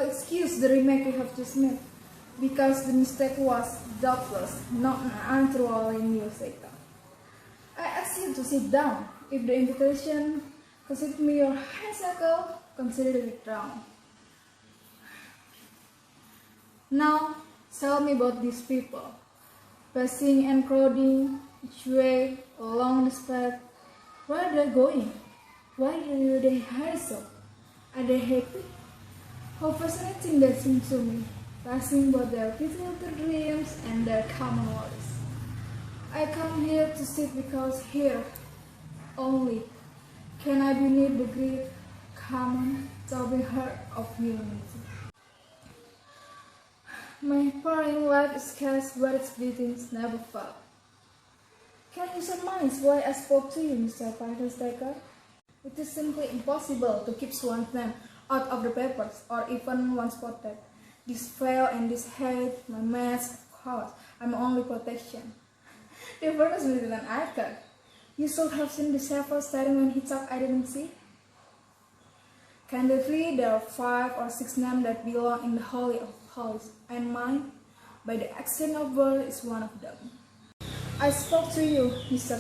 will excuse the remark you have just made, because the mistake was doubtless not an untruthful music. I ask you to sit down. If the invitation consider me your honeysuckle, consider it wrong. Now, tell me about these people, passing and crowding each way along the path. Where are they going? Why do they hurry so? Are they happy? How fascinating they seem to me, passing both their beautiful dreams and their common worries. I come here to sit because here only can I beneath the great, common, throbbing heart of humanity. My pouring life is scarce, but its beatings never fall. Can you surmise why I spoke to you, Mr. Parkenstacker? It is simply impossible to keep one's name out of the papers, or even one's portrait. This veil and this hate, my mask, of course, are my only protection. They furnished me with an icon. You should have seen the shepherd staring when he talked I didn't see. Candidly, there are 5 or 6 names that belong in the Holy of Holies, and mine, by the accent of birth, is one of them. I spoke to you, Mr.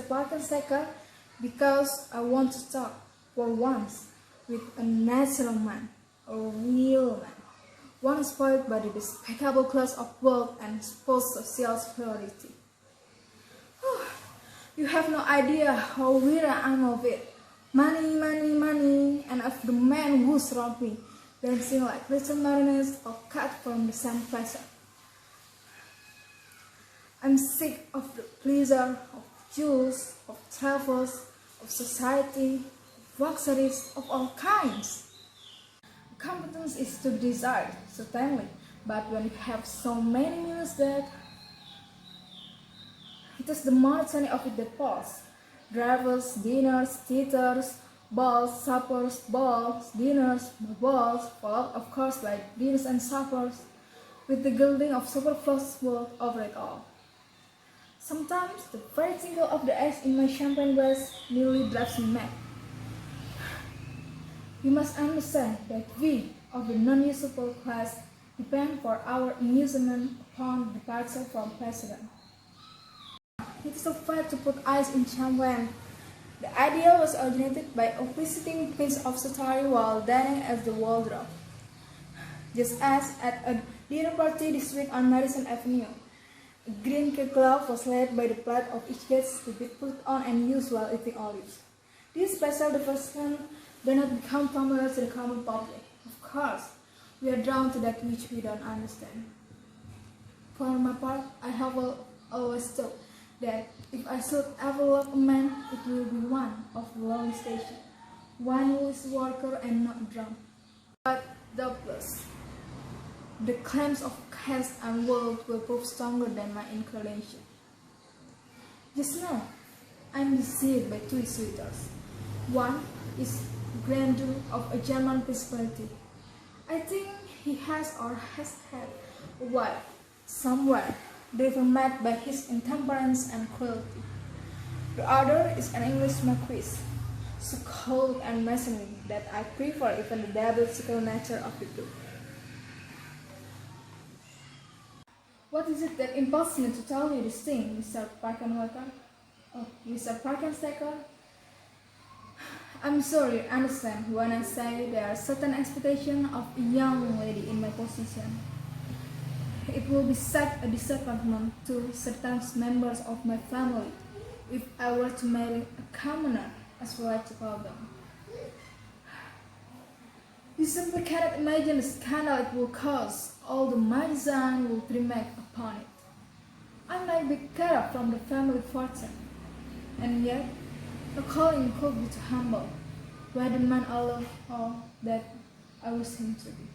Parkenstacker, because I want to talk, for once, with a natural man, a real man, one spoiled by the despicable class of wealth and supposed social superiority. You have no idea how weary I am of it. Money, money, money, and of the men who surround me, dancing like little marionettes or cut from the sandpasture. I'm sick of the pleasure of jewels, of travels, of society, of luxuries of all kinds. Competence is to be desired, certainly, but when you have so many millions that it is the monotony of it that pulls. Drivers, dinners, theaters, balls, suppers, balls, dinners, balls, followed of course by dinners and suppers, with the gilding of superfluous wealth over it all. Sometimes the very tinkle of the ice in my champagne glass nearly drives me mad. You must understand that we of the non-usable class depend for our amusement upon departure from precedent. It is so far to put ice in champagne. The idea was originated by a visiting Prince of Sartika while dining at the wardrobe. Just as at a dinner party this week on Madison Avenue, a green cake cloth was laid by the plate of each guest to be put on and used while eating olives. This special diversion did not become familiar to the common public. Of course, we are drawn to that which we don't understand. For my part, I have always thought that if I should ever love a man, it will be one of long station, one who is worker and not drunk. But doubtless, the claims of caste and wealth will prove stronger than my inclination. Just now, I am deceived by 2 suitors. One is grandeur of a German principality. I think he has or has had a wife somewhere, driven mad by his intemperance and cruelty. The other is an English marquis, so cold and mercenary that I prefer even the diabolical nature of the two. What is it that impels me to tell you this thing, Mr. Parkenstacker? I'm sure you understand when I say there are certain expectations of a young lady in my position. It will be such a disappointment to certain members of my family if I were to marry a commoner, as we like to call them. You simply cannot imagine the scandal it will cause. All the magazine will remark upon it. I might be cut off from the family fortune, and yet the calling could be too humble, where the man I love all that I wish him to be.